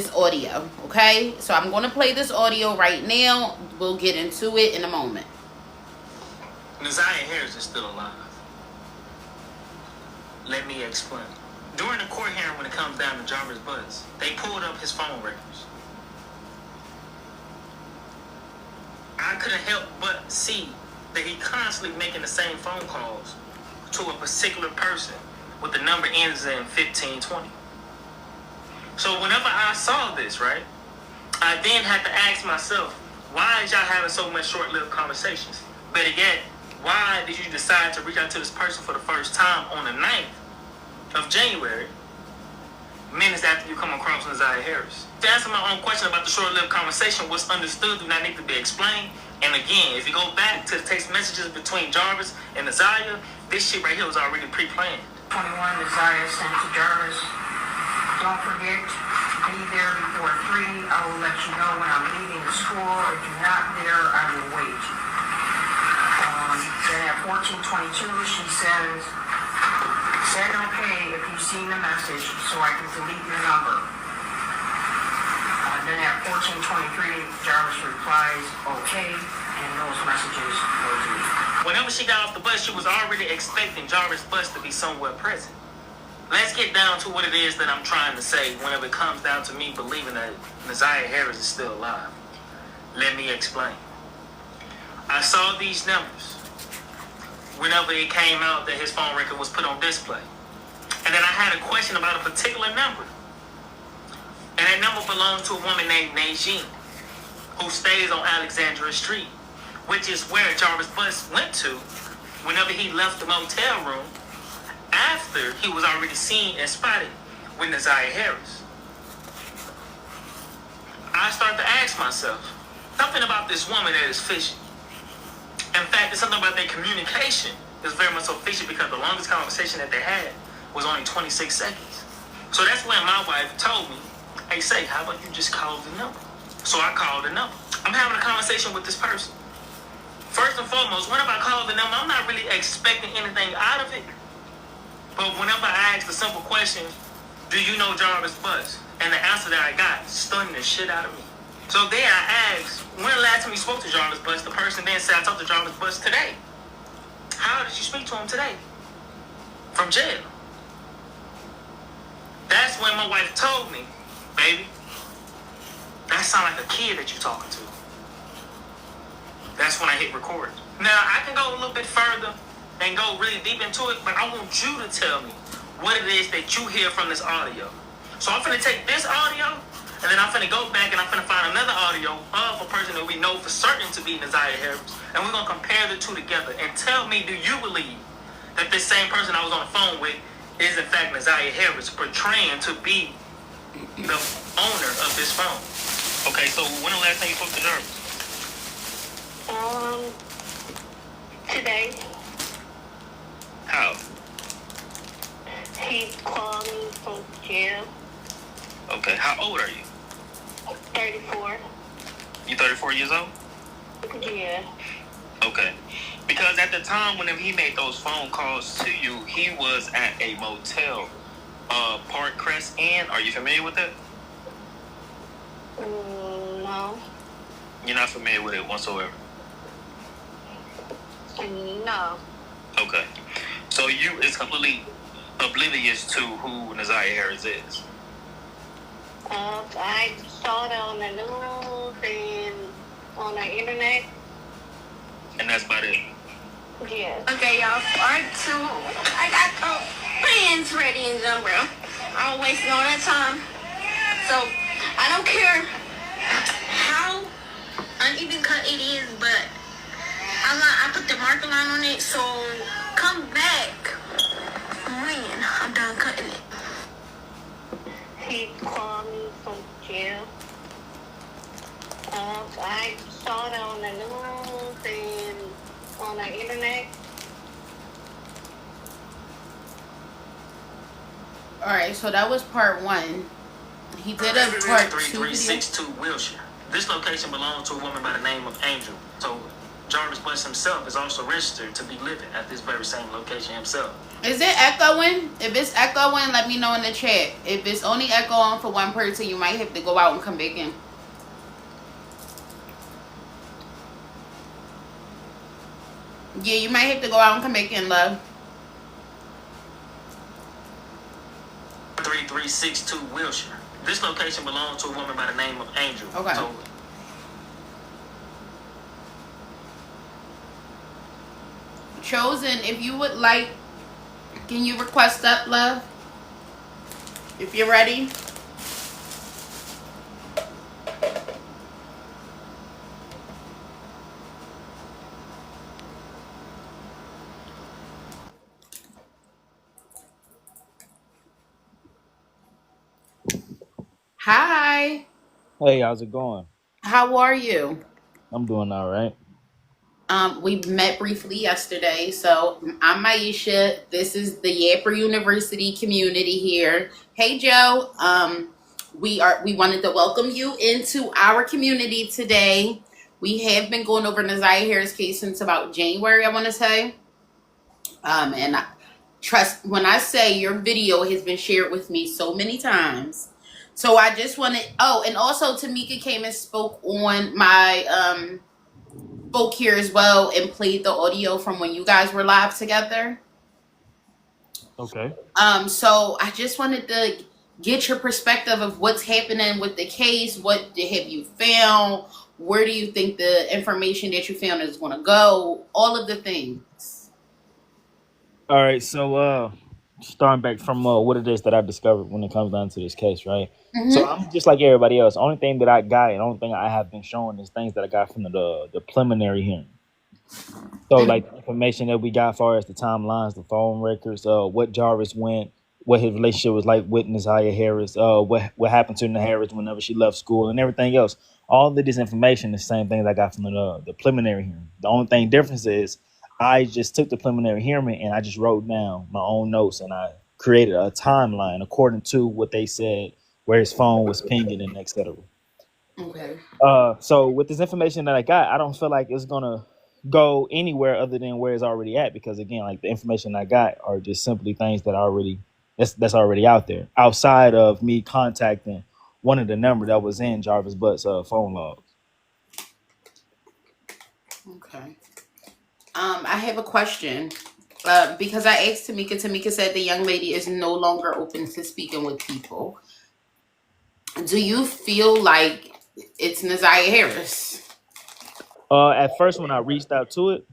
this audio, okay? So I'm going to play this audio right now. We'll get into it in a moment. Nazaria Harris is still alive. Let me explain. During the court hearing, when it comes down to Jarvis Butts, they pulled up his phone records. I couldn't help but see that he constantly making the same phone calls to a particular person with the number ends in 1520. So whenever I saw this, right, I then had to ask myself, why is y'all having so much short-lived conversations? Better yet, why did you decide to reach out to this person for the first time on the 9th of January, minutes after you come across Nazaria Harris? To answer my own question about the short-lived conversation, what's understood do not need to be explained. And again, if you go back to the text messages between Jarvis and Nazaria, this shit right here was already pre-planned. 21, Nazaria sent to Jarvis. Don't forget to be there before 3. I will let you know when I'm leaving the school. If you're not there, I will wait. Then at 14:22, she says, "Said okay if you've seen the message so I can delete your number." Then at 14:23, Jarvis replies, "Okay," and those messages were deleted. Whenever she got off the bus, she was already expecting Jarvis Butts to be somewhere present. Let's get down to what it is that I'm trying to say whenever it comes down to me believing that Nazaria Harris is still alive. Let me explain. I saw these numbers whenever it came out that his phone record was put on display. And then I had a question about a particular number. And that number belongs to a woman named Najee, who stays on Alexandria Street, which is where Jarvis Butts went to whenever he left the motel room after he was already seen and spotted with Nazaria Harris. I start to ask myself, something about this woman that is fishy. In fact, it's something about their communication is very much so fishy because the longest conversation that they had was only 26 seconds. So that's when my wife told me, "Hey, say, how about you just call the number?" So I called the number. I'm having a conversation with this person. First and foremost, whenever I call the number, I'm not really expecting anything out of it. But whenever I ask the simple question, "Do you know Jarvis Butts?" and the answer that I got stunned the shit out of me. So then I asked, when the last time you spoke to Jarvis Butts? The person then said, "I talked to Jarvis Butts today." How did you speak to him today? From jail. That's when my wife told me, "Baby, that sounds like a kid that you're talking to." That's when I hit record. Now, I can go a little bit further and go really deep into it, but I want you to tell me what it is that you hear from this audio. So I'm finna take this audio, and then I'm finna go back and I'm finna find another audio of a person that we know for certain to be Nazaria Harris, and we're gonna compare the two together and tell me, do you believe that this same person I was on the phone with is in fact Nazaria Harris portraying to be the owner of this phone? Okay, so when the last time you spoke to Jarvis? Today. How? He called me from jail. Okay, how old are you? 34. You 34 years old? Yeah. Okay. Because at the time when he made those phone calls to you, he was at a motel, Park Crest Inn. Are you familiar with that? No. You're not familiar with it whatsoever? No. Okay. So you is completely oblivious to who Nazaria Harris is? I saw it on the news and on the internet. And that's about it? Yeah. Okay, y'all. Part 2. I got the plans ready and done, bro. I don't waste all that time. So, I don't care how uneven cut it is, but I put the marker line on it, so come back when I'm done cutting it. He called me from jail. I saw it on the news and on the internet. Alright, so that was part 1. He did a part 2 video. 3362 Wilshire. This location belongs to a woman by the name of Angel. So Jarvis Butts himself is also registered to be living at this very same location himself. Is it echoing? If it's echoing, let me know in the chat. If it's only echoing for one person, you might have to go out and come back in. Yeah, you might have to go out and come back in, love. 3362 Wilshire. This location belongs to a woman by the name of Angel. Okay. Tola. Chosen, if you would like, can you request up, love? If you're ready. Hi. Hey, how's it going? How are you? I'm doing all right. We met briefly yesterday. So I'm Maisha. This is the Yapper University community here. Hey Joe. We wanted to welcome you into our community today. We have been going over Naziah Harris case since about January, I want to say. And trust when I say your video has been shared with me so many times. So I just wanted. Oh, and also Tamika came and spoke on my spoke here as well and played the audio from when you guys were live together. Okay. So I just wanted to get your perspective of what's happening with the case. What have you found? Where do you think the information that you found is going to go? All of the things. All right. So, starting back from what it is that I discovered when it comes down to this case, right? So I'm just like everybody else. Only thing that I got and only thing I have been showing is things that I got from the preliminary hearing. So, like the information that we got as far as the timelines, the phone records, what Jarvis went, what his relationship was like with Naziah Harris, what happened to Naziah Harris whenever she left school, and everything else. All of this information is the same thing that I got from the preliminary hearing. The only thing difference is I just took the preliminary hearing and I just wrote down my own notes and I created a timeline according to what they said, where his phone was pinging and etc. Okay. So with this information that I got, I don't feel like it's gonna go anywhere other than where it's already at, because again, like the information I got are just simply things that that's already out there, outside of me contacting one of the number that was in Jarvis Butt's phone logs. Okay. I have a question. Because I asked Tamika. Tamika said the young lady is no longer open to speaking with people. Do you feel like it's Naziah Harris? At first, when I reached out to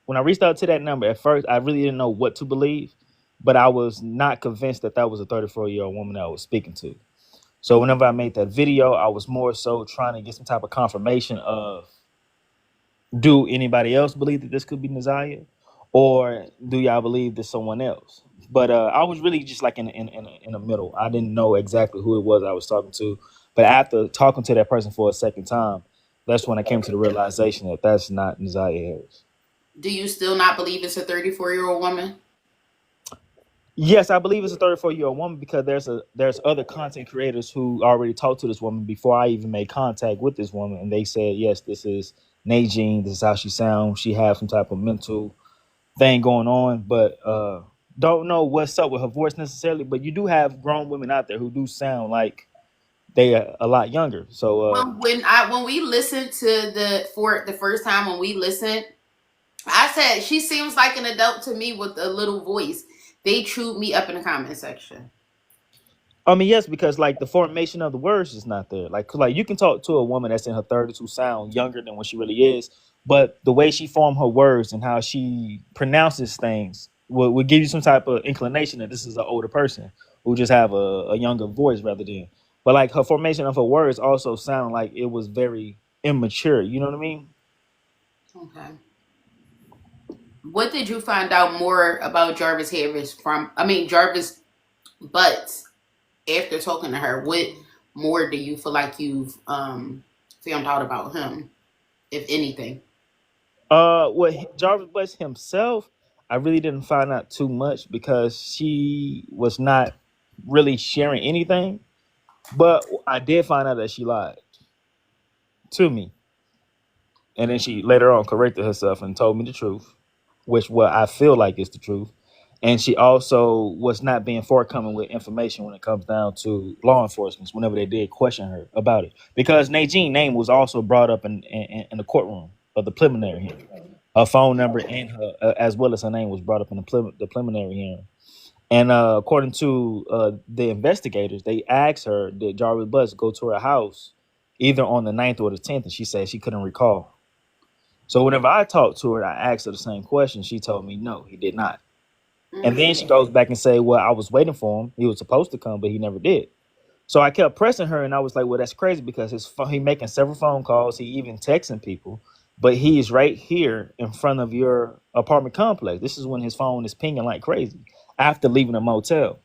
that number, at first I really didn't know what to believe, but I was not convinced that that was a 34-year-old woman that I was speaking to. So whenever I made that video, I was more so trying to get some type of confirmation of, do anybody else believe that this could be Naziah, or do y'all believe there's someone else? But I was really just like in the middle. I didn't know exactly who it was I was talking to. But after talking to that person for a second time, that's when I came to the realization that that's not Naziah Harris. Do you still not believe it's a 34-year-old woman? Yes, I believe it's a 34-year-old woman because there's other content creators who already talked to this woman before I even made contact with this woman, and they said, yes, this is Najeen. This is how she sounds. She has some type of mental thing going on, but don't know what's up with her voice necessarily. But you do have grown women out there who do sound like they are a lot younger. So When we listened to the first time when we listened, I said she seems like an adult to me with a little voice. They chewed me up in the comment section. I mean, yes, because like the formation of the words is not there. Like you can talk to a woman that's in her 30s who sound younger than what she really is, but the way she formed her words and how she pronounces things would give you some type of inclination that this is an older person who just have a younger voice rather than. But like her formation of her words also sounded like it was very immature. You know what I mean? Okay. What did you find out more about Jarvis Butts after talking to her? What more do you feel like you've found out about him, if anything? What Jarvis Butts himself, I really didn't find out too much because she was not really sharing anything. But I did find out that she lied to me. And then she later on corrected herself and told me the truth, which what I feel like is the truth. And she also was not being forthcoming with information when it comes down to law enforcement whenever they did question her about it. Because Najean's name was also brought up in the courtroom of the preliminary hearing. Her phone number and her, as well as her name, was brought up in the preliminary hearing. And according to the investigators, they asked her, did Jarvis Butts go to her house either on the 9th or the 10th? And she said she couldn't recall. So whenever I talked to her, I asked her the same question. She told me, no, he did not. And then she goes back and say, well, I was waiting for him. He was supposed to come, but he never did. So I kept pressing her, and I was like, well, that's crazy because he making several phone calls. He even texting people, but he's right here in front of your apartment complex. This is when his phone is pinging like crazy after leaving the motel.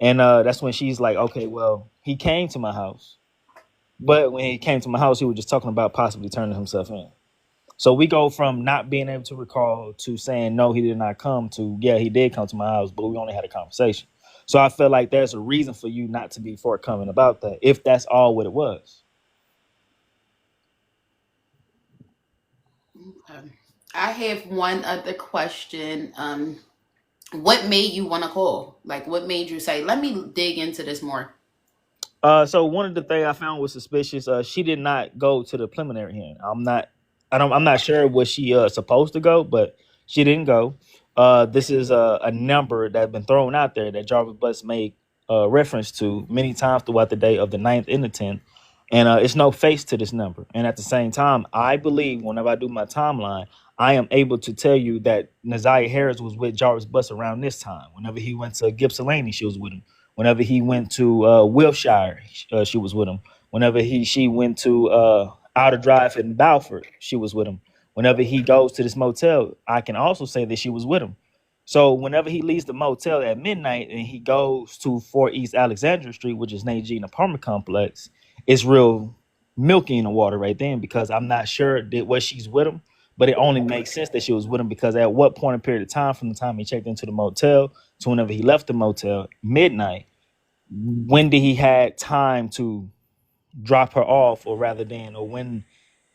And that's when she's like, okay, well, he came to my house. But when he came to my house, he was just talking about possibly turning himself in. So we go from not being able to recall to saying, no, he did not come to, yeah, he did come to my house, but we only had a conversation. So I feel like there's a reason for you not to be forthcoming about that, if that's all what it was. Okay. I have one other question. What made you want to call? Like, what made you say, let me dig into this more? So one of the things I found was suspicious. She did not go to the preliminary hearing. I'm not sure was she supposed to go, but she didn't go. This is a number that's been thrown out there that Jarvis Butts made reference to many times throughout the day of the 9th and the 10th. And it's no face to this number. And at the same time, I believe whenever I do my timeline, I am able to tell you that Naziah Harris was with Jarvis Butts around this time. Whenever he went to Gippsland, she was with him. Whenever he went to Wilshire, she was with him. Whenever she went to Outer Drive in Balford, she was with him. Whenever he goes to this motel, I can also say that she was with him. So whenever he leaves the motel at midnight and he goes to 4 East Alexandria Street, which is Najee apartment complex, it's real milky in the water right then because I'm not sure that what she's with him, but it only makes sense that she was with him because at what point in period of time from the time he checked into the motel to whenever he left the motel, midnight, when did he had time to drop her off or when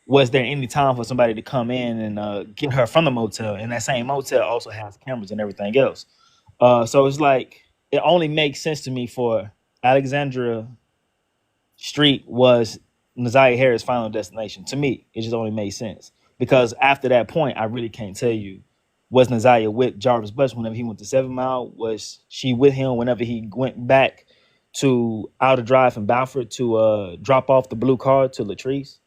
was there any time for somebody to come in and get her from the motel? And that same motel also has cameras and everything else. So it's like it only makes sense to me for Alexandria Street was Naziah Harris' final destination. To me, it just only made sense because after that point, I really can't tell you was Naziah with Jarvis Butts whenever he went to 7 Mile? Was she with him whenever he went back to Outer Drive in Balford to drop off the blue card to Latrice?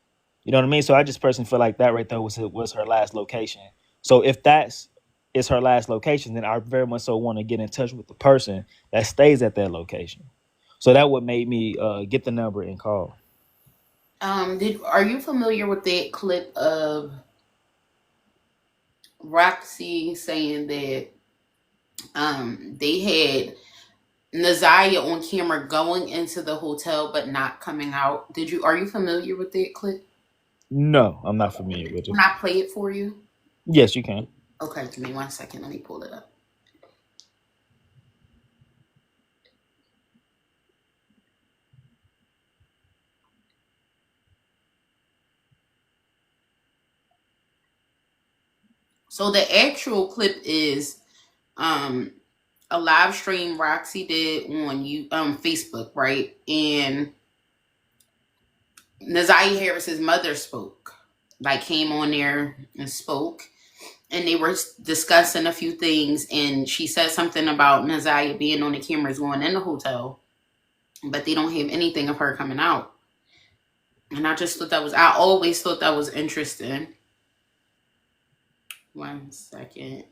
You know what I mean? So I just personally feel like that right there was her last location. So if that's is her last location, then I very much so want to get in touch with the person that stays at that location. So that what made me get the number and call. Are you familiar with that clip of Roxy saying that they had Naziah on camera going into the hotel but not coming out? Are you familiar with that clip? No, I'm not familiar with it. Can I play it for you? Yes, you can. Okay, give me 1 second. Let me pull it up. So the actual clip is a live stream Roxy did on Facebook, right? And Naziah Harris's mother spoke, like came on there and spoke, and they were discussing a few things, and she said something about Naziah being on the cameras going in the hotel, but they don't have anything of her coming out. And I always thought that was interesting. 1 second.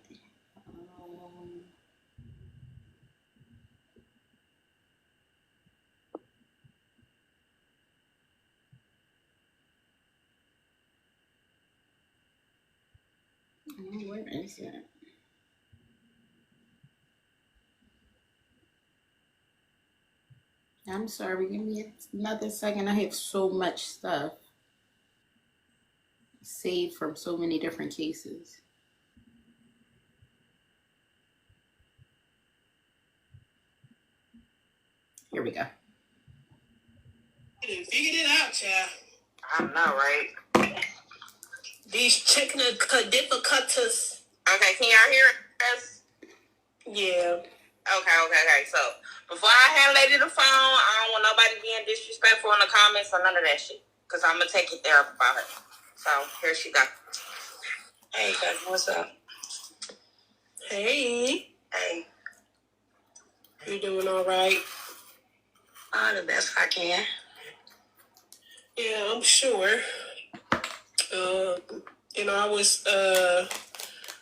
Where is it? I'm sorry, give me another second. I have so much stuff saved from so many different cases. Here we go. Figured it out, child. I know, right? These technical difficulties. Okay, can y'all hear us? Yeah. Okay. So, before I hand Lady the phone, I don't want nobody being disrespectful in the comments or none of that shit. Because I'm going to take it there about her. So, here she go. Hey, cousin, what's up? Hey. Hey. You doing all right? The best I can. Yeah, I'm sure. I was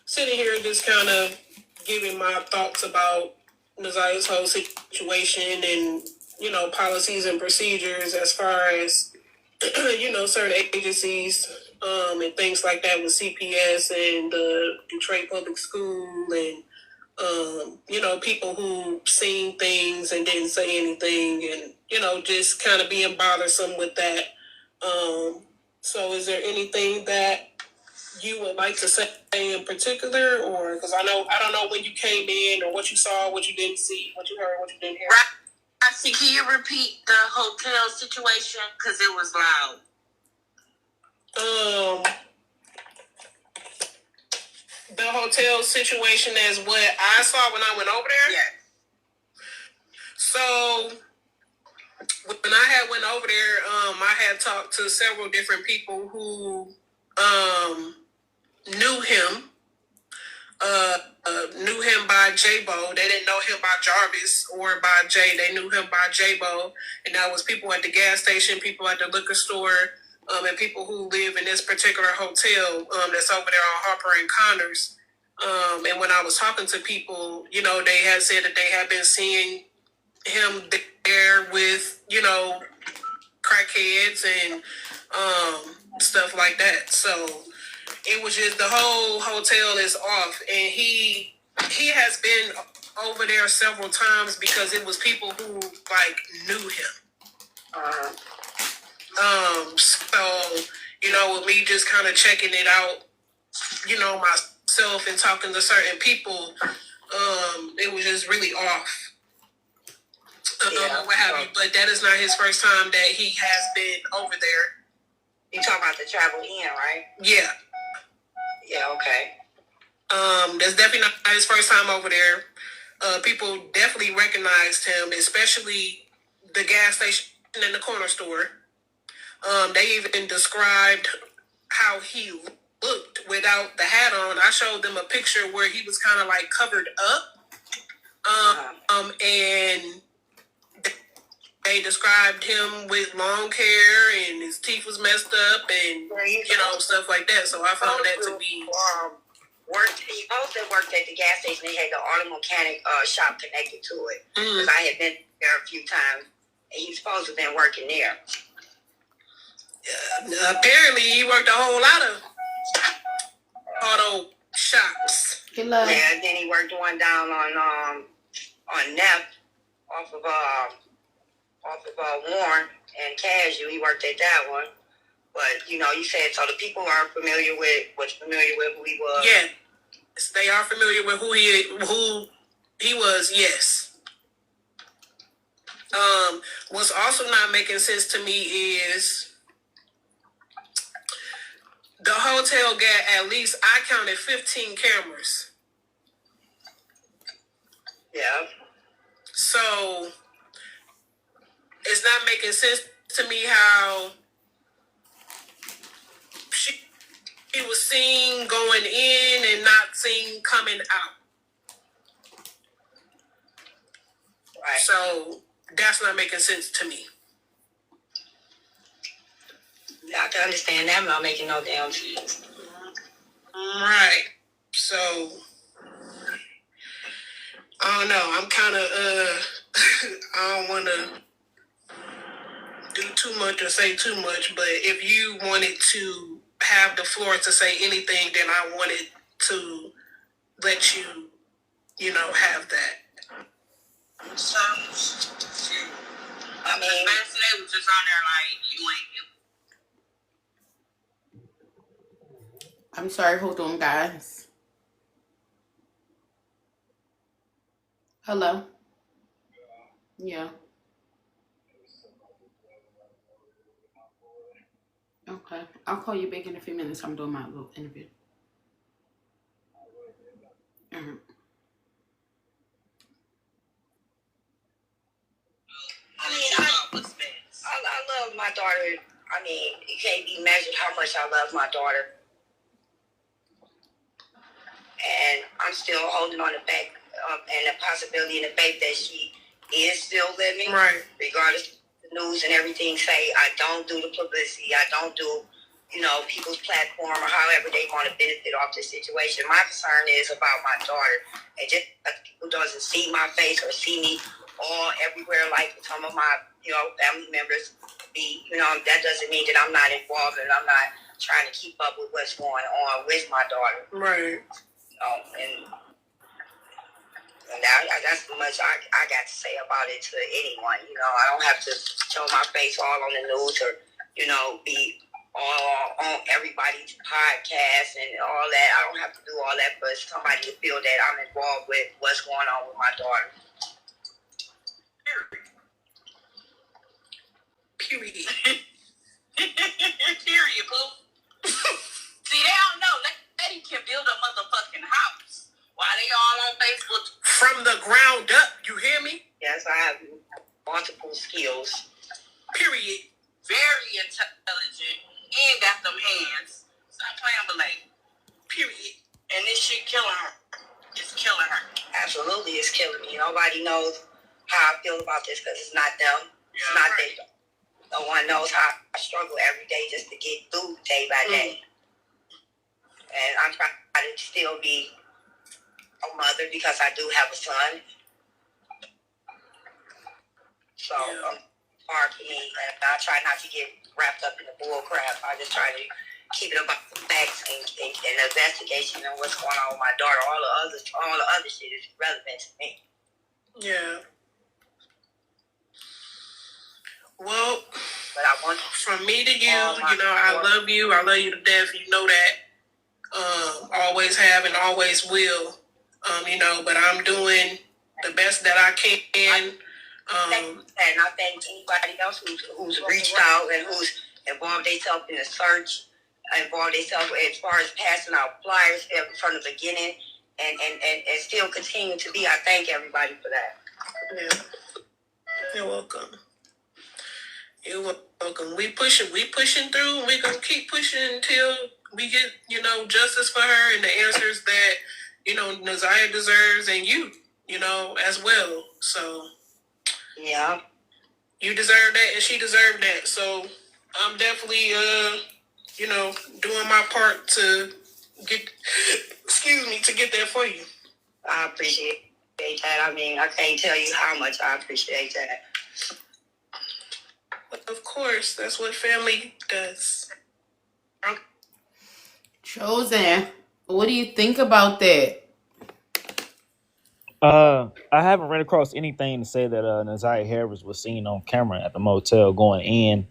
sitting here just kind of giving my thoughts about Nazaya's whole situation and, policies and procedures as far as, certain agencies and things like that with CPS and the Detroit Public School and, people who seen things and didn't say anything and, just kind of being bothersome with that. So is there anything that you would like to say in particular, or because I don't know when you came in or what you saw, what you didn't see, what you heard, what you didn't hear. Right. See, can you repeat the hotel situation? Because it was loud. The hotel situation is what I saw when I went over there? Yeah. So when I had went over there, I had talked to several different people who knew him. Knew him by J-Bo. They didn't know him by Jarvis or by Jay. They knew him by J-Bo. And that was people at the gas station, people at the liquor store, and people who live in this particular hotel that's over there on Harper and Connors. And when I was talking to people, they had said that they had been seeing him there with, crackheads and stuff like that. So it was just the whole hotel is off, and he has been over there several times because it was people who knew him. So with me just kind of checking it out, myself and talking to certain people, it was just really off. What have you? But that is not his first time that he has been over there. You talking about the travel in, right? Yeah. Yeah, okay. That's definitely not his first time over there. People definitely recognized him, especially the gas station and the corner store. They even described how he looked without the hat on. I showed them a picture where he was kind of covered up. And they described him with long hair and his teeth was messed up and, stuff like that. So I found that to be... He also worked at the gas station. He had the auto mechanic shop connected to it. Because I had been there a few times. And he's supposed to have been working there. Apparently, he worked a whole lot of auto shops. Yeah, then he worked one down on Neff off of Warren and Cashew. He worked at that one. But, you said, so the people are familiar with who he was. Yeah. They are familiar with who he was, yes. What's also not making sense to me is the hotel got at least, I counted 15 cameras. Yeah. So it's not making sense to me how she was seen going in and not seen coming out. Right. So that's not making sense to me. I can understand that not making no damn sense. Right. So I don't know. I'm kind of I don't want to do too much or say too much, but if you wanted to have the floor to say anything, then I wanted to let you, have that. So, I mean, they was just on there you ain't. I'm sorry, hold on, guys. Hello? Yeah. Okay. I'll call you back in a few minutes. I'm doing my little interview. Mhm. I mean, I love my daughter. I mean, it can't be measured how much I love my daughter. And I'm still holding on the fact and the possibility and the faith that she is still living. Right. Regardless of the news and everything say, I don't do the publicity. I don't do, people's platform or however they want to benefit off this situation. My concern is about my daughter. And just people doesn't see my face or see me all everywhere like some of my, family members be, that doesn't mean that I'm not involved and I'm not trying to keep up with what's going on with my daughter. Right. And that's how much I got to say about it to anyone. I don't have to show my face all on the news or, be all on everybody's podcast and all that. I don't have to do all that for somebody to feel that I'm involved with what's going on with my daughter. Period. Period, boo. See, they don't know. They can build a motherfucking house while they all on Facebook. From the ground up, you hear me? Yes, I have multiple skills. Period. Very intelligent and got them hands. Stop playing with lady. Period. And this shit killing her. It's killing her. Absolutely, it's killing me. Nobody knows how I feel about this because it's not them. It's not right. them. No one knows how I struggle every day just to get through day by day. And I'm trying to still be a mother because I do have a son. So hard for me. And I try not to get wrapped up in the bull crap. I just try to keep it about the facts and investigation and what's going on with my daughter. All the other shit is relevant to me. Yeah. Well, But I want from me to you, I love you. I love you to death. You know that. Always have and always will. But I'm doing the best that I can. and I thank anybody else who's reached out and who's involved themselves in the search, involved themselves as far as passing out flyers from the beginning and still continue to be. I thank everybody for that. Yeah. You're welcome. You're welcome. We pushing through, and we're gonna keep pushing until we get, justice for her and the answers that, Naziah deserves and you, as well. So Yeah. you deserve that and she deserved that. So I'm definitely doing my part to get that for you. I appreciate that. I mean, I can't tell you how much I appreciate that. Of course, that's what family does. Chosen, what do you think about that? I haven't ran across anything to say that Naziah Harris was seen on camera at the motel going in,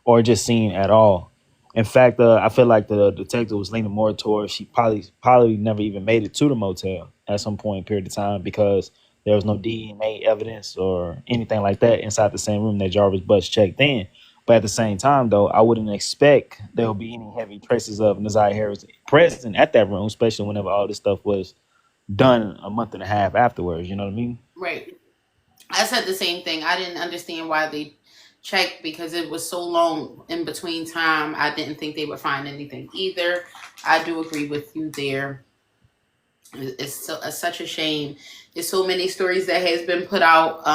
or just seen at all. In fact, I feel like the detective was leaning more towards she probably never even made it to the motel at some point period of time because there was no DNA evidence or anything like that inside the same room that Jarvis Butts checked in. But at the same time, though, I wouldn't expect there will be any heavy traces of Naziah Harris present at that room, especially whenever all this stuff was done a month and a half afterwards. You know what I mean? Right. I said the same thing. I didn't understand why they checked because it was so long in between time. I didn't think they would find anything either. I do agree with you there. It's such a shame. There's so many stories that has been put out.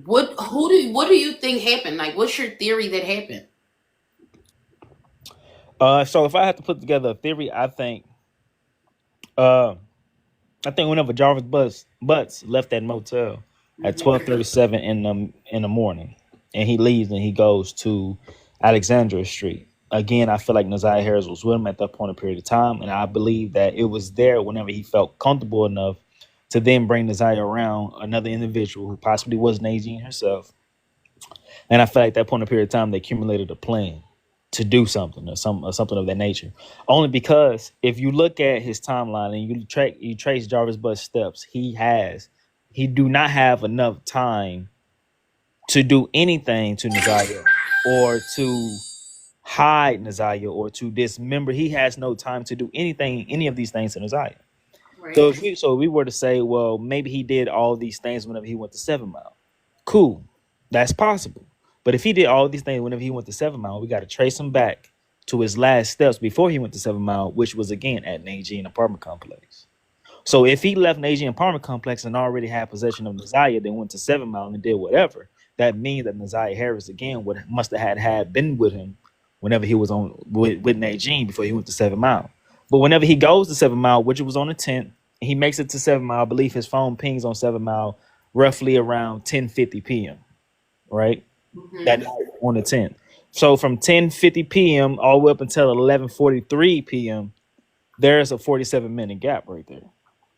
What do you think happened? Like, what's your theory that happened? So if I had to put together a theory, I think whenever Jarvis Butts left that motel at 12:37 in the morning, and he leaves and he goes to Alexandria Street. Again, I feel like Naziah Harris was with him at that point of period of time, and I believe that it was there whenever he felt comfortable enough to then bring Naziah around another individual who possibly was Nadine herself. And I feel like at that point of period of time, they accumulated a plan to do something or something of that nature. Only because if you look at his timeline and you trace Jarvis Butts' steps, he do not have enough time to do anything to Naziah or to hide Naziah or to dismember. He has no time to do any of these things to Naziah. So Right. if we were to say, well, maybe he did all these things whenever he went to 7 Mile. Cool, that's possible. But if he did all these things whenever he went to 7 Mile, we got to trace him back to his last steps before he went to 7 Mile, which was again at Najee apartment complex. So if he left Najee apartment complex and already had possession of Naziah, then went to 7 Mile and did whatever, that means that Naziah Harris again would must have had been with him whenever he was on with Najee before he went to 7 Mile. But whenever he goes to 7 Mile, which was on the 10th, he makes it to 7 Mile. I believe his phone pings on 7 Mile roughly around 10:50 p.m. Right, that Hmm. night on the 10th. So from 10:50 p.m. all the way up until 11:43 p.m., there's a 47-minute gap right there.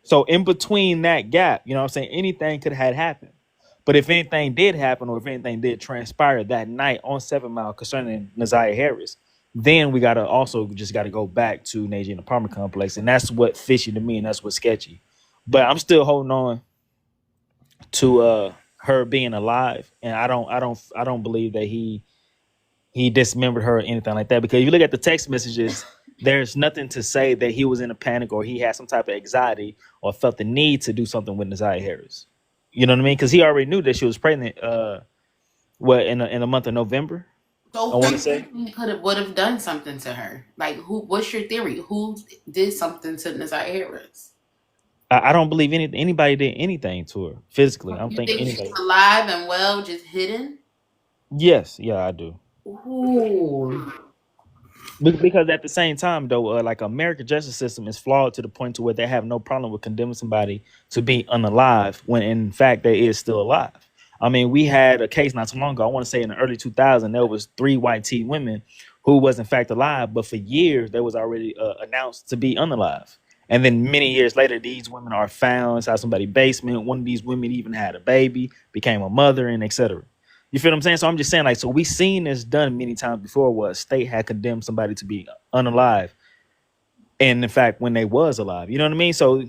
So in between that gap, you know what I'm saying, anything could have happened. But if anything did happen or if anything did transpire that night on 7 Mile concerning Naziah Harris, then we gotta also just gotta go back to Najee apartment complex. And that's what fishy to me and that's what's sketchy. But I'm still holding on to her being alive. And I don't believe that he dismembered her or anything like that. Because if you look at the text messages, there's nothing to say that he was in a panic or he had some type of anxiety or felt the need to do something with Naziah Harris. You know what I mean? Because he already knew that she was pregnant. What in the month of November? So I want to say. who would have done something to her? Like who? What's your theory? Who did something to Naziah Harris? I don't believe anybody did anything to her physically. I don't You think think she's anybody. alive and well, just hidden? Yes, yeah, I do. Ooh. Because at the same time, though, like American justice system is flawed to the point to where they have no problem with condemning somebody to be unalive when in fact they is still alive. I mean, we had a case not too long ago. I want to say in the early 2000s, there was 3 white women who was in fact alive, but for years they was already announced to be unalive. And then many years later, these women are found inside somebody's basement. One of these women even had a baby, became a mother, and etc. You feel what I'm saying? So I'm just saying, like, so we seen this done many times before where a state had condemned somebody to be unalive. And in fact, when they was alive, you know what I mean? So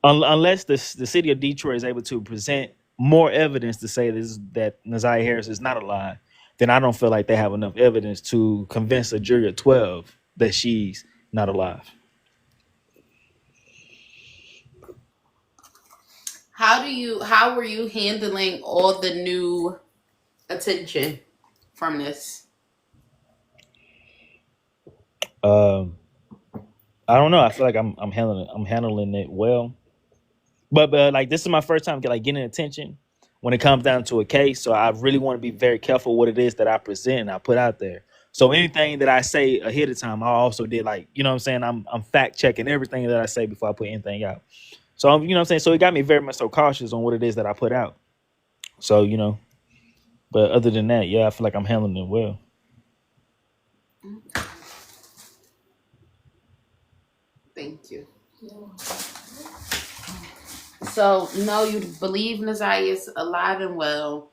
unless the city of Detroit is able to present more evidence to say that Naziah Harris is not alive, then I don't feel like they have enough evidence to convince a jury of 12 that she's not alive. How were you handling all the new attention from this? Um, I don't know. I feel like I'm handling it well. But like this is my first time getting attention when it comes down to a case. So I really want to be very careful what it is that I present and I put out there. So anything that I say ahead of time, I also did you know what I'm saying? I'm fact checking everything that I say before I put anything out. So you know what I'm saying? So it got me very much so cautious on what it is that I put out. So, but other than that, yeah, I feel like I'm handling it well. Thank you. So, no, you believe Naziah is alive and well.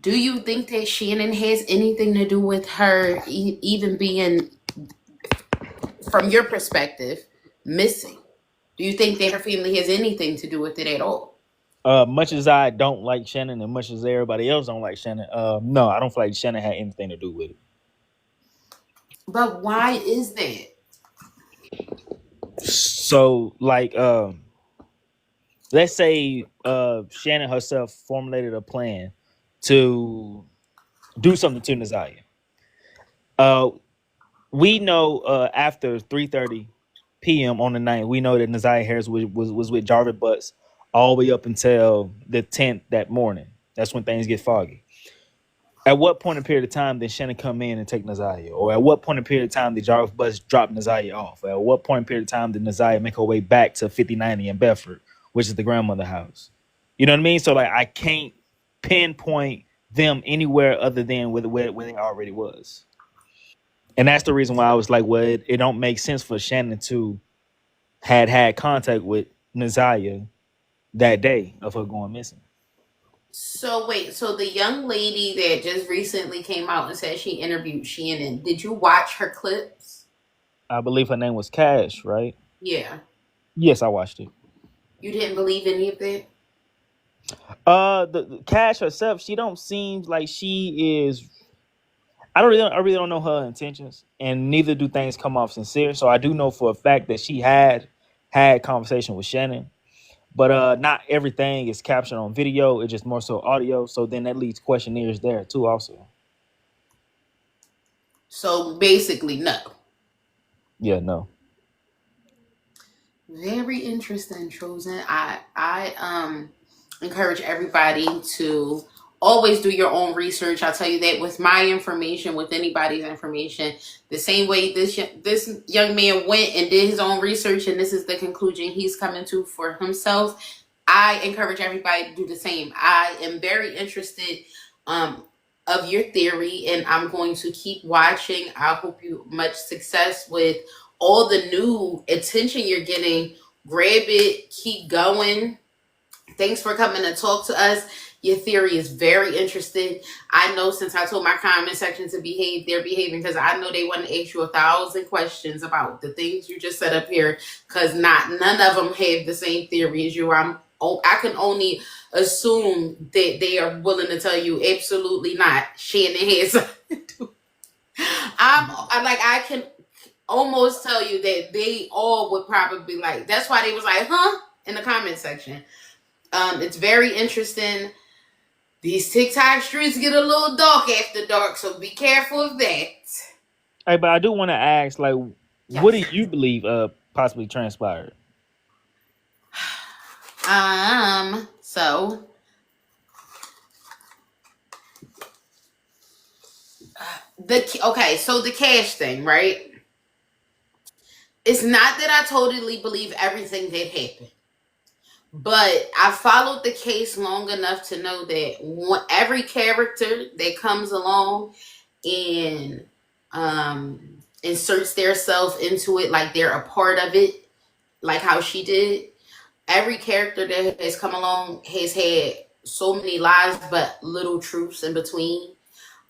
Do you think that Shannon has anything to do with her even being, from your perspective, missing? Do you think that her family has anything to do with it at all? Much as I don't like Shannon and much as everybody else don't like Shannon, no, I don't feel like Shannon had anything to do with it. But why is that? So let's say Shannon herself formulated a plan to do something to Naziah. Uh, we know after 3:30 p.m. on the night, we know that Naziah Harris was with Jarvis Butts all the way up until the 10th that morning. That's when things get foggy. At what point in period of time did Shannon come in and take Naziah? Or at what point in period of time did Jarvis Butts drop Naziah off? Or at what point in period of time did Naziah make her way back to 5090 in Bedford, which is the grandmother house? You know what I mean? So I can't pinpoint them anywhere other than where they already was. And that's the reason why I was like, well, it don't make sense for Shannon to had contact with Naziah that day of her going missing. So wait, so the young lady that just recently came out and said she interviewed Shannon, did you watch her clips? I believe her name was Cash, right? Yeah. Yes, I watched it. You didn't believe any of that? The Cash herself, she don't seem like she is. I really don't know her intentions, and neither do things come off sincere. So I do know for a fact that she had conversation with Shannon, but not everything is captured on video. It's just more so audio. So then that leads questionnaires there too, also. So basically, no. Yeah, no. Very interesting, Chosen. I encourage everybody to always do your own research. I'll tell you that with my information, with anybody's information, the same way this young man went and did his own research, and this is the conclusion he's coming to for himself. I encourage everybody to do the same. I am very interested of your theory, and I'm going to keep watching. I hope you much success with all the new attention you're getting. Grab it, keep going. Thanks for coming to talk to us. Your theory is very interesting. I know since I told my comment section to behave, they're behaving, because I know they want to ask you 1,000 questions about the things you just said up here, because none of them have the same theory as you. I can only assume that they are willing to tell you absolutely not. Shannon has something to do. I can almost tell you that they all would probably like. That's why they was like, huh, in the comment section. It's very interesting. These TikTok streets get a little dark after dark, so be careful of that. Hey, but I do want to ask, like, Yes. what do you believe possibly transpired? So the cash thing, right? It's not that I totally believe everything that happened, but I followed the case long enough to know that every character that comes along and inserts their self into it, like they're a part of it, like how she did. Every character that has come along has had so many lies, but little truths in between.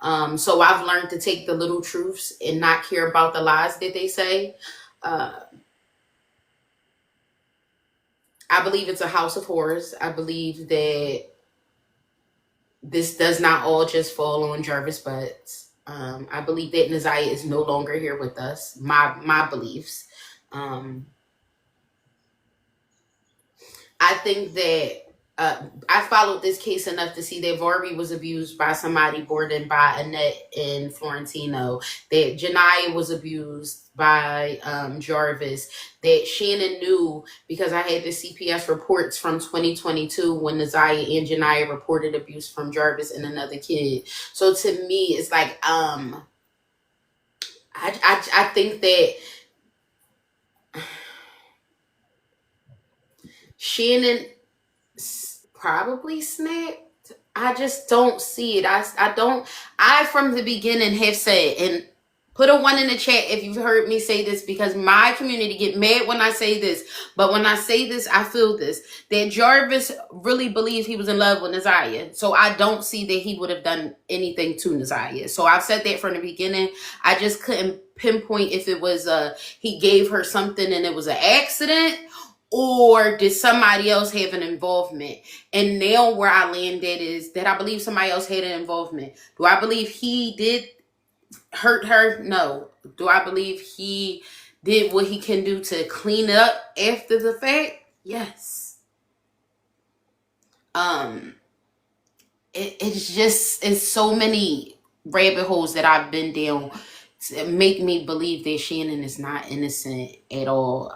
So I've learned to take the little truths and not care about the lies that they say. I believe it's a house of horrors. I believe that this does not all just fall on Jarvis Butts. I believe that Neziah is no longer here with us. My beliefs. I think that I followed this case enough to see that Varvy was abused by somebody more than by Annette and Florentino. That Janiyah was abused by Jarvis. That Shannon knew because I had the CPS reports from 2022 when Neziah and Janiyah reported abuse from Jarvis and another kid. So to me, it's like I think that Shannon probably snapped. I just don't see it. I from the beginning have said, and put a 1 in the chat if you've heard me say this, because my community get mad when I say this, but when I say this, I feel this, that Jarvis really believed he was in love with Neziah. So I don't see that he would have done anything to Neziah. So I've said that from the beginning. I just couldn't pinpoint if it was he gave her something and it was an accident, or did somebody else have an involvement? And now where I landed is that I believe somebody else had an involvement. Do I believe he did hurt her? No. Do I believe he did what he can do to clean up after the fact? Yes. It's so many rabbit holes that I've been down to make me believe that Shannon is not innocent at all.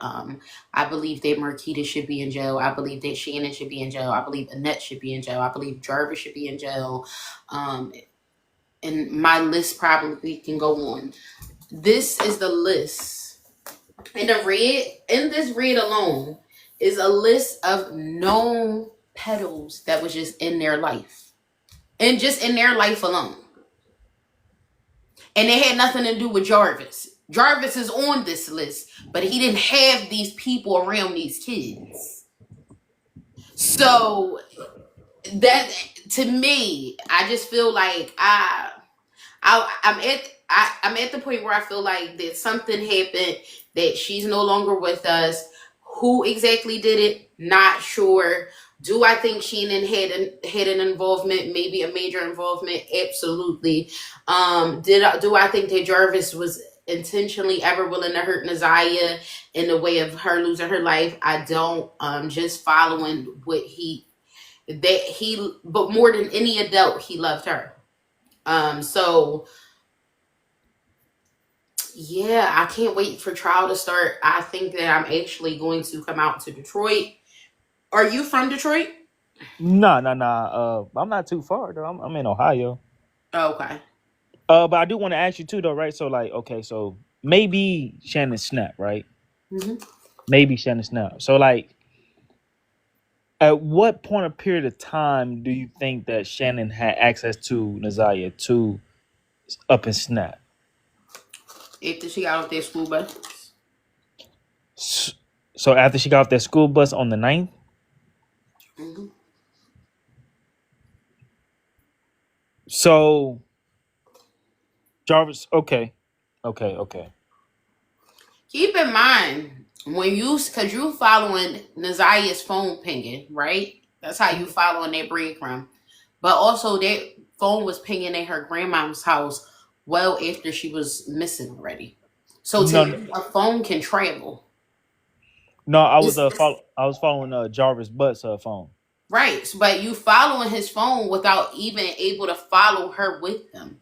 I believe that Marquita should be in jail. I believe that Shannon should be in jail. I believe Annette should be in jail. I believe Jarvis should be in jail. And my list probably can go on. This is the list. And this red alone is a list of known pedos that was just in their life. And just in their life alone. And it had nothing to do with Jarvis. Jarvis is on this list, but he didn't have these people around these kids. So that, to me, I just feel like I'm at the point where I feel like that something happened, that she's no longer with us. Who exactly did it? Not sure. Do I think Sheenan had an involvement, maybe a major involvement? Absolutely. Do I think that Jarvis was intentionally ever willing to hurt Naziah in the way of her losing her life? I don't. Just following what but more than any adult, he loved her. So yeah, I can't wait for trial to start. I think that I'm actually going to come out to Detroit. Are you from Detroit? No. I'm not too far though. I'm in Ohio. Okay. But I do want to ask you too though, right? So like, okay, so maybe Shannon Snap, right? hmm Maybe Shannon Snap. So like, at what point of period of time do you think that Shannon had access to Naziah to up and Snap? After she got off that school bus. So after she got off that school bus on the 9th? hmm So Jarvis, okay. Keep in mind because you following Naziah's phone pinging, right? That's how you following that breadcrumb. But also that phone was pinging at her grandma's house well after she was missing already. So No, a phone can travel. no, I was It's- I was following Jarvis Butt's phone. Right. But you following his phone without even able to follow her with them.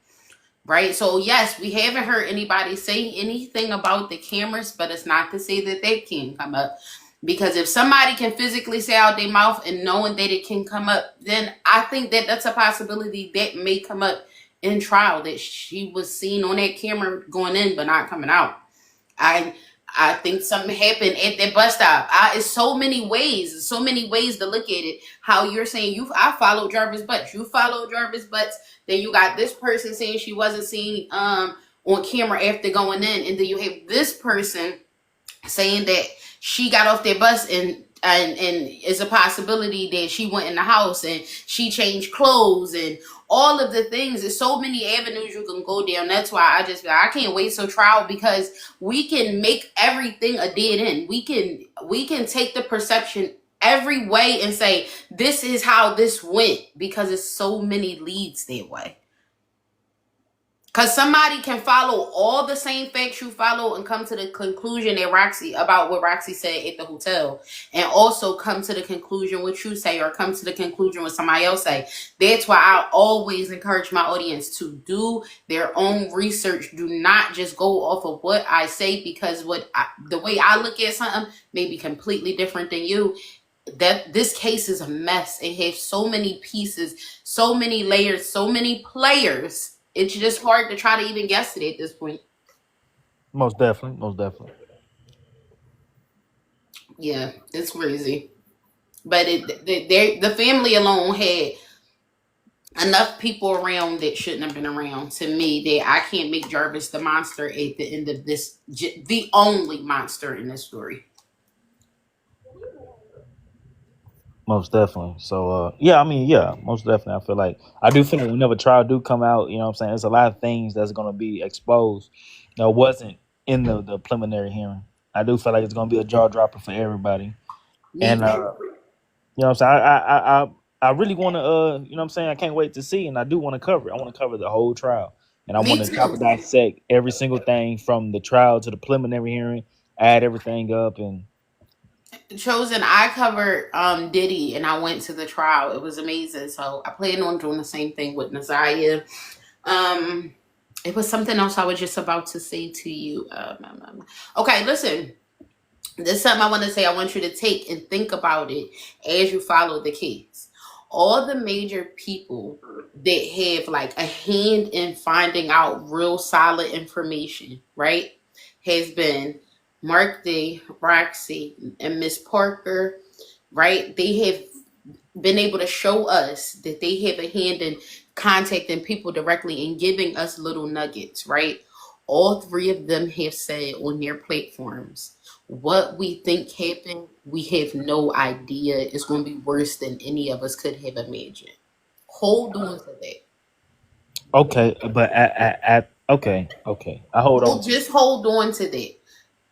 Right. So yes, we haven't heard anybody say anything about the cameras, but it's not to say that they can't come up. Because if somebody can physically say out their mouth and knowing that it can come up, then I think that that's a possibility that may come up in trial, that she was seen on that camera going in but not coming out. I think something happened at that bus stop. It's so many ways to look at it. How you're saying I followed Jarvis Butts. You followed Jarvis Butts. Then you got this person saying she wasn't seen on camera after going in, and then you have this person saying that she got off their bus and it's a possibility that she went in the house and she changed clothes and all of the things. There's so many avenues you can go down. That's why I can't wait till trial, because we can make everything a dead end. We can take the perception every way and say this is how this went, because it's so many leads that way. Because somebody can follow all the same facts you follow and come to the conclusion about what Roxy said at the hotel, and also come to the conclusion what you say, or come to the conclusion what somebody else say. That's why I always encourage my audience to do their own research. Do not just go off of what I say, because the way I look at something may be completely different than you. That this case is a mess. It has so many pieces, so many layers, so many players. It's just hard to try to even guess it at this point. Most definitely. Yeah, it's crazy. But the family alone had enough people around that shouldn't have been around, to me, that I can't make Jarvis the monster at the end of this, the only monster in this story. Most definitely. So most definitely. I do feel like whenever trial do come out, you know what I'm saying, there's a lot of things that's gonna be exposed that wasn't in the preliminary hearing. I do feel like it's gonna be a jaw dropper for everybody. And you know what I'm saying? I really wanna you know what I'm saying, I can't wait to see, and I do want to cover it. I want to cover the whole trial. And I Me want to too. dissect every single thing from the trial to the preliminary hearing, add everything up, and Chosen, I covered Diddy, and I went to the trial. It was amazing. So I plan on doing the same thing with Naziah. It was something else I was just about to say to you. Okay, listen. This is something I want to say. I want you to take and think about it as you follow the case. All the major people that have like a hand in finding out real solid information, right, has been Mark D, Roxy, and Miss Parker, right? They have been able to show us that they have a hand in contacting people directly and giving us little nuggets, right? All three of them have said on their platforms, what we think happened, we have no idea. It's going to be worse than any of us could have imagined. Hold on to that. okay, but okay. I hold on. Just hold on to that.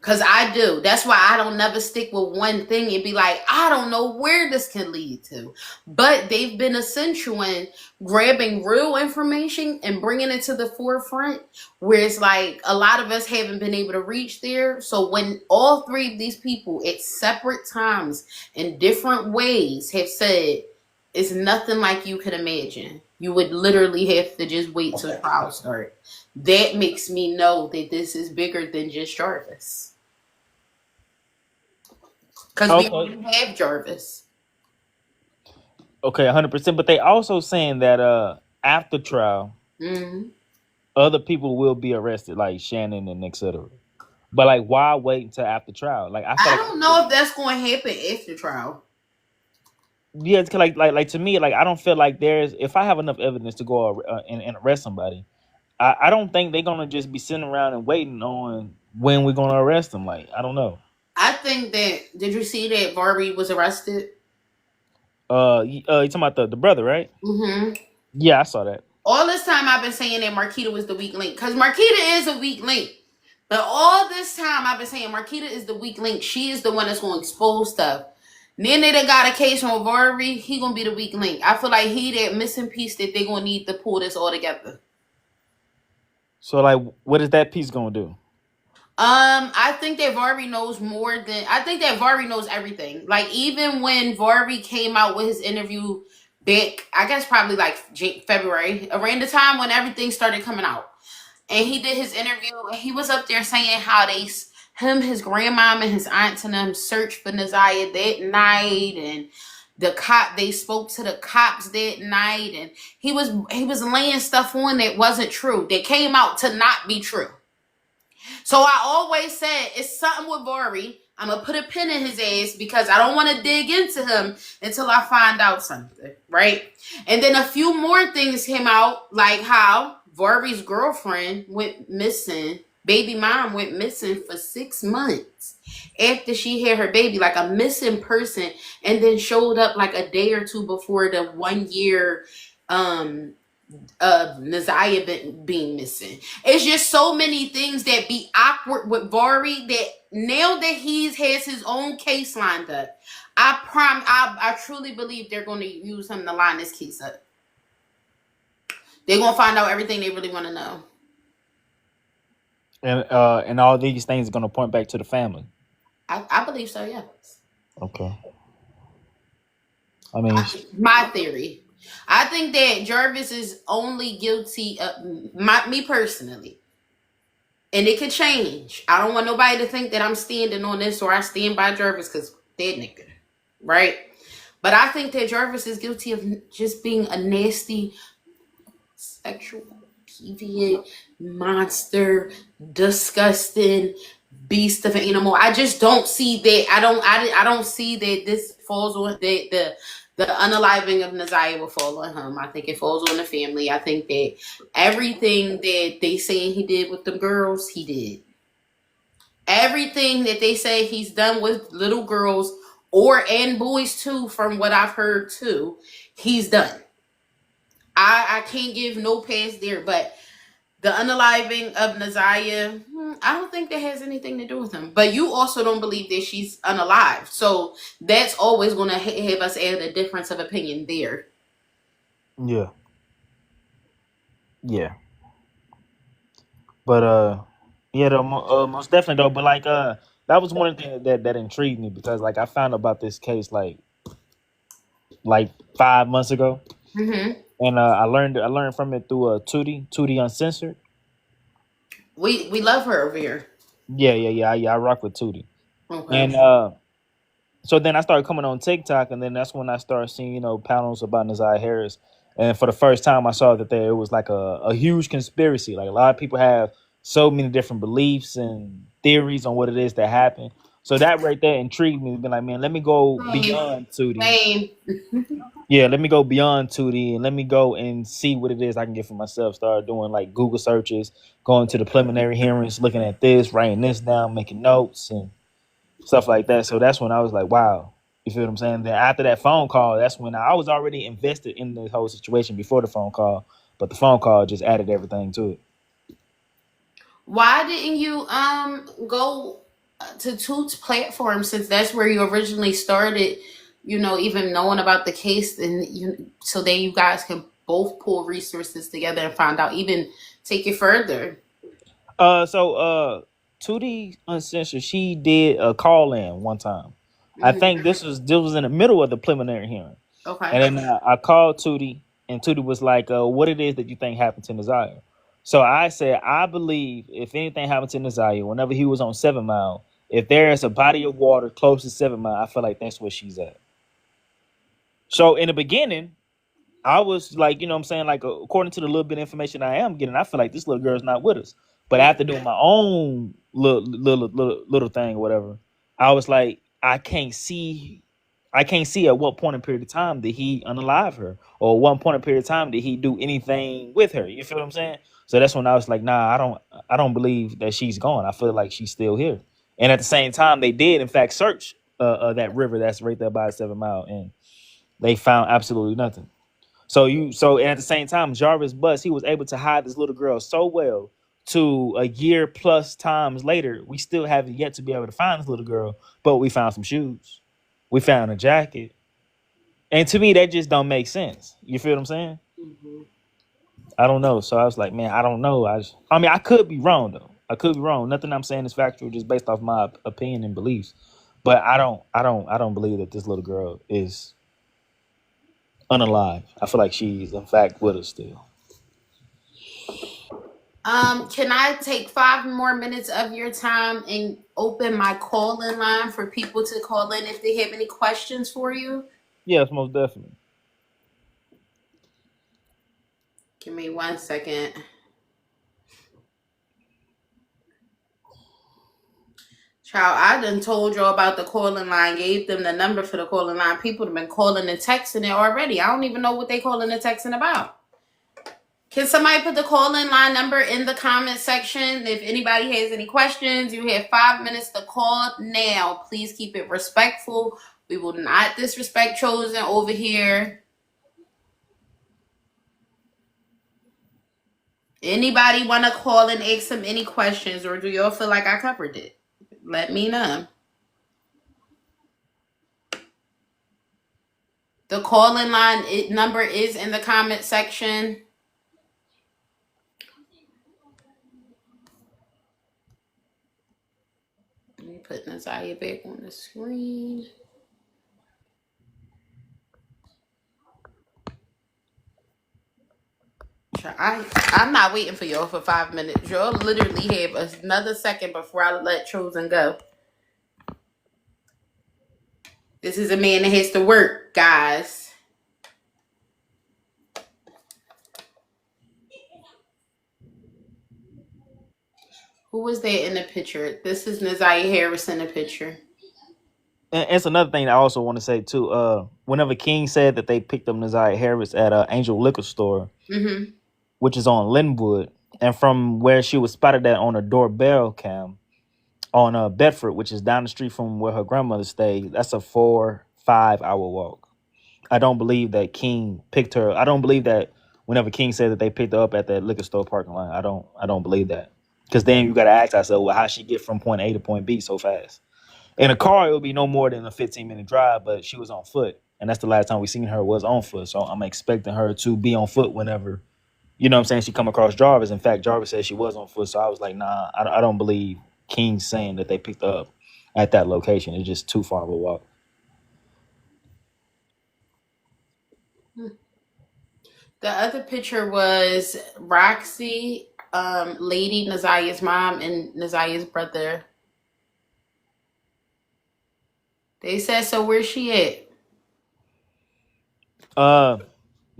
Cause I do. That's why I don't never stick with one thing and be like, I don't know where this can lead to. But they've been essential in grabbing real information and bringing it to the forefront, where it's like a lot of us haven't been able to reach there. So when all three of these people at separate times in different ways have said it's nothing like you could imagine, you would literally have to just wait till the trial start. That makes me know that this is bigger than just Jarvis. Because we Okay. already have Jarvis. Okay, 100%. But they also saying that after trial, hmm other people will be arrested, like Shannon and etc. But like, why wait until after trial? Like, I feel I like, don't know if that's going to happen after trial. yeah, it's like to me, like I don't feel like there's if I have enough evidence to go and arrest somebody, I don't think they're gonna just be sitting around and waiting on when we're gonna arrest them. Like, I don't know. I think that, did you see that Barbie was arrested? You talking about the brother, right? hmm Yeah, I saw that. All this time I've been saying that Marquita was the weak link. Because Marquita is a weak link. But all this time I've been saying Marquita is the weak link. She is the one that's going to expose stuff. Then they done got a case on Barbie. He going to be the weak link. I feel like he that missing piece that they going to need to pull this all together. So like, what is that piece gonna do? I think that Varvy knows more than I think that Varvy knows everything. Like even when Varvy came out with his interview back, I guess probably like February, around the time when everything started coming out, and he did his interview, and he was up there saying how his grandmom, and his aunts and them searched for Naziah that night, and they spoke to the cops that night, and he was laying stuff on that wasn't true, that came out to not be true. So I always said it's something with Bari. I'm gonna put a pin in his ass because I don't want to dig into him until I find out something, right? And then a few more things came out, like how Bari's girlfriend went missing, baby mom went missing for 6 months after she had her baby, like a missing person, and then showed up like a day or two before the 1 year of Naziah being missing. It's just so many things that be awkward with Vari that now that he has his own case lined up, I truly believe they're going to use him to line this case up. They're going to find out everything they really want to know. And all these things are gonna point back to the family. I believe so, yes. Okay. I mean, My theory. I think that Jarvis is only guilty of me personally. And it could change. I don't want nobody to think that I'm standing on this or I stand by Jarvis because that nigga. Right? But I think that Jarvis is guilty of just being a nasty, sexual, deviant, monster, disgusting beast of an animal. I just don't see that. I don't see that this falls on the unaliving of Naziah will fall on him. I think it falls on the family. I think that everything that they saying he did with the girls, he did. Everything that they say he's done with little girls and boys too, from what I've heard too, he's done. I can't give no pass there, but the unaliving of Naziah, I don't think that has anything to do with him. But you also don't believe that she's unalived. So that's always going to have us add a difference of opinion there. yeah. But yeah, most definitely though. But like that was one of the things that intrigued me because like I found out about this case like 5 months ago, Mm-hmm. and I learned from it through Tootie Uncensored. We love her over here. Yeah. I rock with Tootie, Okay. and so then I started coming on TikTok, and then that's when I started seeing panels about Naziah Harris, and for the first time I saw that it was like a huge conspiracy. Like a lot of people have so many different beliefs and theories on what it is that happened. So that right there intrigued me to be like, man, let me go beyond Tootie. Same. Yeah, let me go beyond 2D and let me go and see what it is I can get for myself. Start doing like Google searches, going to the preliminary hearings, looking at this, writing this down, making notes and stuff like that. So that's when I was like, wow. You feel what I'm saying? Then after that phone call, that's when I was already invested in the whole situation before the phone call. But the phone call just added everything to it. Why didn't you go to Toot's platform, since that's where you originally started, even knowing about the case, and so then you guys can both pull resources together and find out, even take it further. Tootie Uncensored, she did a call in one time. I think this was in the middle of the preliminary hearing. Okay. And then I called Tootie, and Tootie was like, what it is that you think happened to Naziah. So I said, I believe if anything happened to Naziah, whenever he was on 7 Mile, if there is a body of water close to 7 Mile, I feel like that's where she's at. So in the beginning, I was like, you know what I'm saying? Like, according to the little bit of information I am getting, I feel like this little girl's not with us. But after doing my own little thing or whatever, I was like, I can't see at what point in period of time did he unalive her, or what point in period of time did he do anything with her. You feel what I'm saying? So that's when I was like, nah, I don't believe that she's gone. I feel like she's still here. And at the same time, they did in fact search that river that's right there by 7 Mile, and they found absolutely nothing. And at the same time, Jarvis Bus, he was able to hide this little girl so well to a year plus times later. We still haven't yet to be able to find this little girl, but we found some shoes. We found a jacket. And to me, that just don't make sense. You feel what I'm saying? Mm-hmm. I don't know. So I was like, man, I don't know. I could be wrong though. I could be wrong. Nothing I'm saying is factual, just based off my opinion and beliefs. But I don't believe that this little girl is unalive. I feel like she's in fact with us still. Can I take 5 more minutes of your time and open my call-in line for people to call in if they have any questions for you? Yes, most definitely. Give me 1 second. Child, I done told y'all about the calling line, gave them the number for the calling line. People have been calling and texting it already. I don't even know what they calling and texting about. Can somebody put the call-in line number in the comment section? If anybody has any questions, you have 5 minutes to call now. Please keep it respectful. We will not disrespect Chosen over here. Anybody want to call and ask him any questions, or do y'all feel like I covered it? Let me know. The call-in line number is in the comment section. Let me put Naziah back on the screen. I'm not waiting for y'all for 5 minutes. Y'all literally have another second before I let Chosen go. This is a man that has to work, guys. Who was that in the picture? This is Naziah Harris in the picture. And it's another thing I also want to say too. Whenever King said that they picked up Naziah Harris at Angel Liquor Store, which is on Linwood, and from where she was spotted at on a doorbell cam on Bedford, which is down the street from where her grandmother stayed, that's a 4-5 hour walk. I don't believe that King picked her. I don't believe that whenever King said that they picked her up at that liquor store parking lot. I don't believe that. Because then you got to ask yourself, well, how she get from point A to point B so fast? In a car, it would be no more than a 15-minute drive, but she was on foot. And that's the last time we seen her was on foot. So I'm expecting her to be on foot whenever, you know what I'm saying, she come across Jarvis. In fact, Jarvis said she was on foot. So I was like, nah, I don't believe King saying that they picked her up at that location. It's just too far of a walk. The other picture was Roxy, Lady Naziah's mom, and Naziah's brother. They said, so where's she at?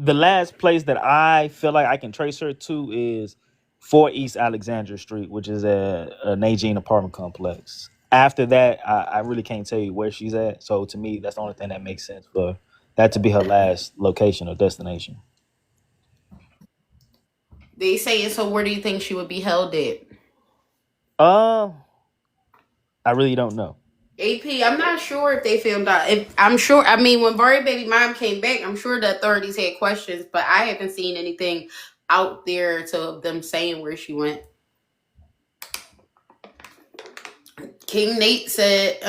The last place that I feel like I can trace her to is 4 East Alexandria Street, which is a Najeen apartment complex. After that, I really can't tell you where she's at. So to me, that's the only thing that makes sense for that to be her last location or destination. They saying, so where do you think she would be held at? I really don't know. AP, I'm not sure if they filmed out. When Barry Baby Mom came back, I'm sure the authorities had questions, but I haven't seen anything out there to them saying where she went. King Nate said,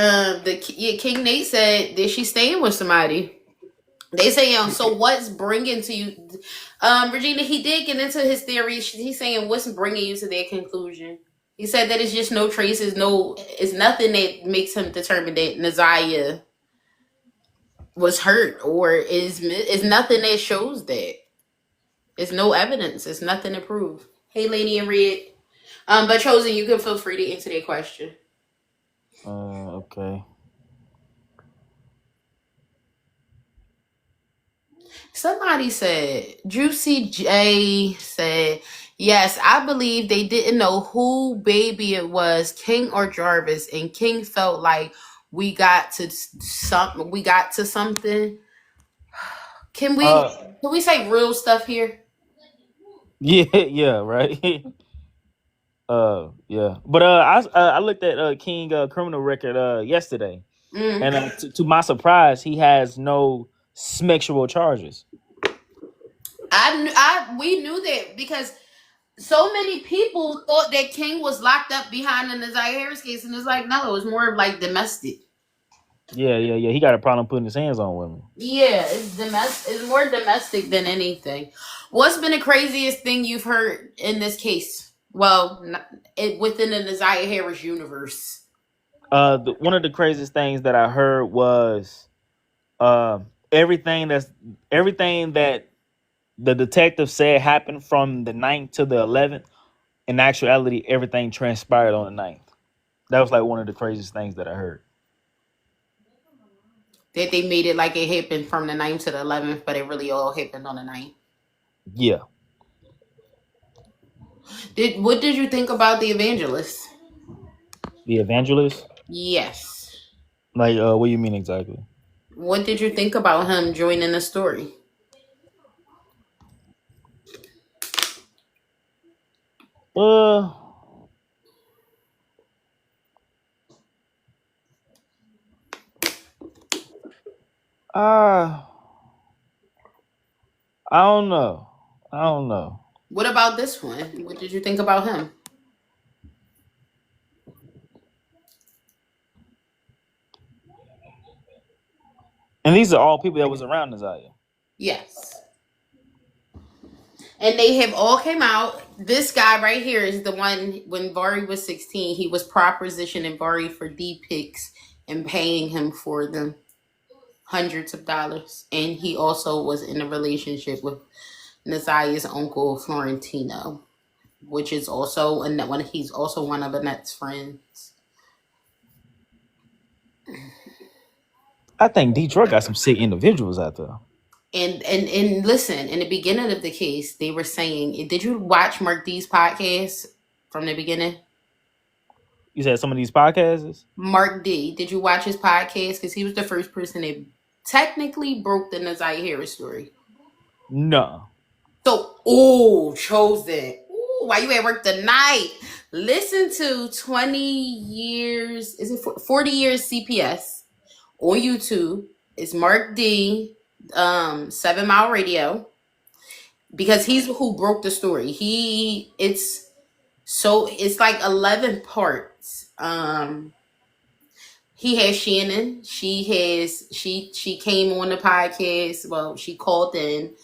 King Nate said that she's staying with somebody. They say, so what's bringing to you, Regina? He did get into his theory. He's saying, what's bringing you to that conclusion? He said that it's just no traces, it's nothing that makes him determine that Naziah was hurt, or is nothing that shows that. It's no evidence. It's nothing to prove. Hey, Lady in Red. But Chosen, you can feel free to answer that question. Okay. Somebody said, Juicy J said, yes, I believe they didn't know who baby it was, King or Jarvis, and King felt like we got to something. Can we say real stuff here? Yeah, right. Yeah. But I looked at King criminal record yesterday, and to my surprise, he has no sexual charges. We knew that because so many people thought that King was locked up behind the Naziah Harris case, and it's like, no, it was more of like domestic. Yeah. He got a problem putting his hands on women. Yeah, it's domestic. It's more domestic than anything. What's been the craziest thing you've heard in this case? Well, within the Naziah Harris universe. One of the craziest things that I heard was everything that the detective said happened from the 9th to the 11th. In actuality, everything transpired on the 9th. That was like one of the craziest things that I heard. That they made it like it happened from the 9th to the 11th, but it really all happened on the 9th. Yeah. What did you think about the evangelist? The evangelist? Yes. Like, what do you mean exactly? What did you think about him joining the story? I don't know. What about this one? What did you think about him? And these are all people that was around Naziah. Yes. And they have all came out. This guy right here is the one, when Vari was 16, he was propositioning Vari for D pics and paying him for them hundreds of dollars. And he also was in a relationship with Naziah's uncle, Florentino, which is also he's also one of Annette's friends. I think Detroit got some sick individuals out there. And listen, in the beginning of the case, they were saying, did you watch Mark D's podcast from the beginning? You said some of these podcasts? Mark D, did you watch his podcast? Because he was the first person that technically broke the Naziah Harris story. No. So, Chosen. Why you at work tonight? Listen to 20 years, is it 40 years CPS on YouTube. It's Mark D, 7 Mile Radio, because he's who broke the story. It's like 11 parts. He has Shannon. She came on the podcast. Well, she called in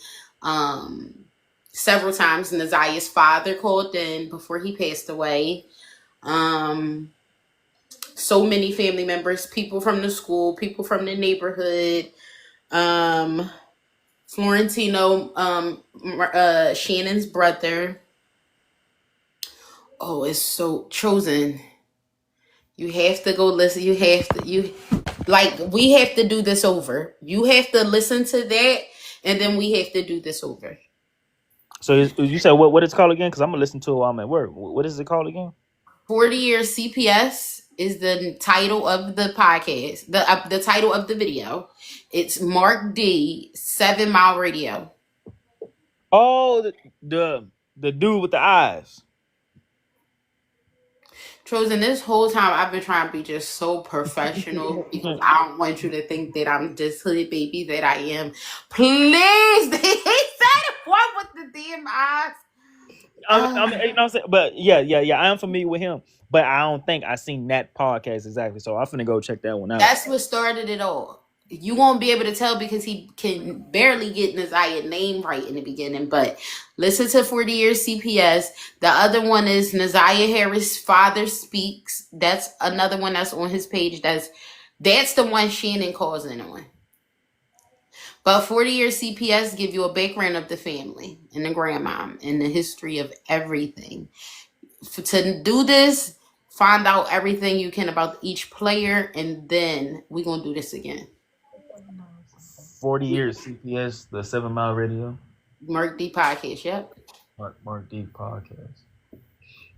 several times. Naziah's father called in before he passed away. So many family members, people from the school, people from the neighborhood. Florentino, Shannon's brother. Oh, it's so Chosen. You have to go listen. We have to do this over. You have to listen to that, and then we have to do this over. So you said what it's called again? Because I'm gonna listen to it while I'm at work. What is it called again? 40 Years CPS is the title of the podcast. The title of the video. It's Mark D, 7 Mile Radio. Oh, the dude with the eyes. Chosen, this whole time I've been trying to be just so professional because I don't want you to think that I'm just hood baby that I am. Please, he said it one with the damn eyes. You know what I'm saying? But yeah, I am familiar with him, but I don't think I seen that podcast exactly. So I'm finna go check that one out. That's what started it all. You won't be able to tell because he can barely get Nazia's name right in the beginning. But listen to 40 Years CPS. The other one is Nazia Harris' Father Speaks. That's another one that's on his page. That's the one Shannon calls in on. But 40 Years CPS give you a background of the family and the grandmom and the history of everything. To do this, find out everything you can about each player, and then we're going to do this again. 40 Years CPS, the 7 Mile Radio. Mark D podcast, yep. Mark D podcast.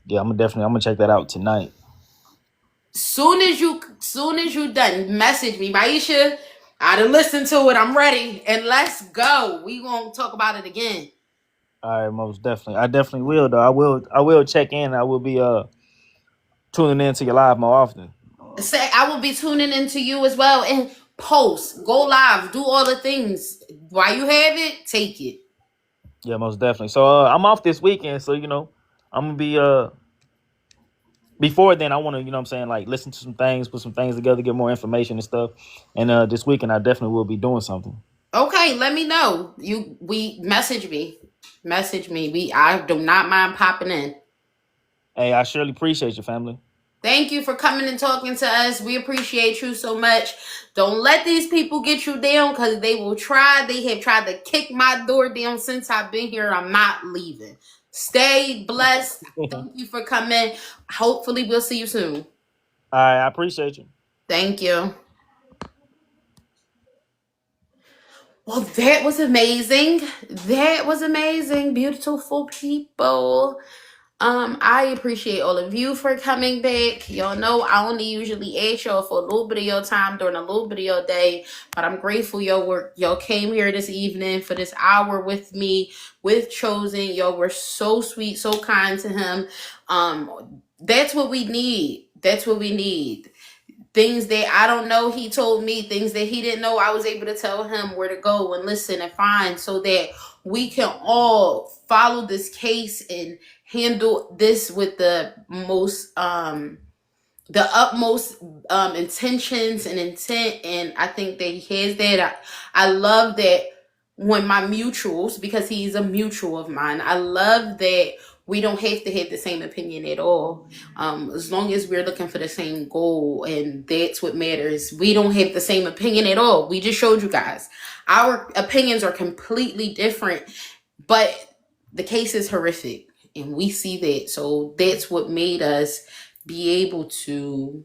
Yeah, I'm gonna check that out tonight. Soon as you done, message me, Maisha. I done listened to it. I'm ready, and let's go. We gonna talk about it again. All right, most definitely. I definitely will, though. I will check in. I will be tuning in to your live more often. Say I will be tuning into you as well, and post, go live, do all the things. While you have it, take it. Yeah, most definitely. So I'm off this weekend, so I'm gonna be before then I want to, you know what I'm saying, like listen to some things, put some things together, get more information and stuff. And this weekend I definitely will be doing something. Okay, let me know. We message me. I do not mind popping in. Hey, I surely appreciate your family. Thank you for coming and talking to us. We appreciate you so much. Don't let these people get you down because they will try. They have tried to kick my door down since I've been here. I'm not leaving. Stay blessed. Thank you for coming. Hopefully we'll see you soon. All right, I appreciate you. Thank you. Well, that was amazing. Beautiful people. I appreciate all of you for coming back. Y'all know I only usually ask y'all for a little bit of your time during a little bit of your day, but I'm grateful y'all came here this evening for this hour with me, with Chosen. Y'all were so sweet, so kind to him. That's what we need. Things that I don't know, he told me. Things that he didn't know, I was able to tell him where to go and listen and find so that we can all follow this case and handle this with the most, the utmost intentions and intent. And I think that he has that. I love that when my mutuals, because he's a mutual of mine, I love that we don't have to have the same opinion at all. As long as we're looking for the same goal, and that's what matters. We don't have the same opinion at all. We just showed you guys. Our opinions are completely different, but the case is horrific, and we see that. So that's what made us be able to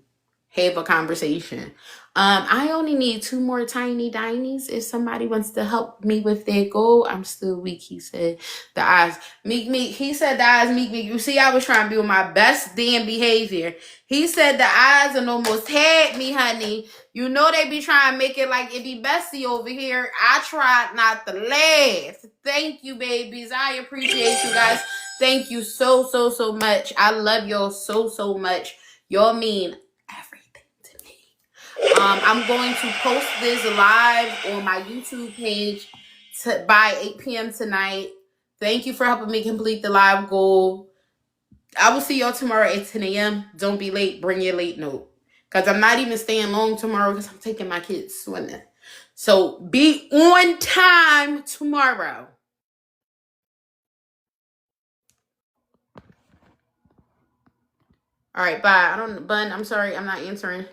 have a conversation. I only need 2 more tiny dinies. If somebody wants to help me with that goal, I'm still weak. He said the eyes. Meek. He said the eyes, Meek. You see, I was trying to be with my best damn behavior. He said the eyes and almost had me, honey. You know they be trying to make it like it be Bessie over here. I tried not to laugh. Thank you, babies. I appreciate you guys. Thank you so much. I love y'all so much. Y'all mean everything to me. I'm going to post this live on my YouTube page by 8 p.m. tonight. Thank you for helping me complete the live goal. I will see y'all tomorrow at 10 a.m. Don't be late. Bring your late note. Because I'm not even staying long tomorrow because I'm taking my kids swimming. So be on time tomorrow. All right, bye. I'm sorry, I'm not answering.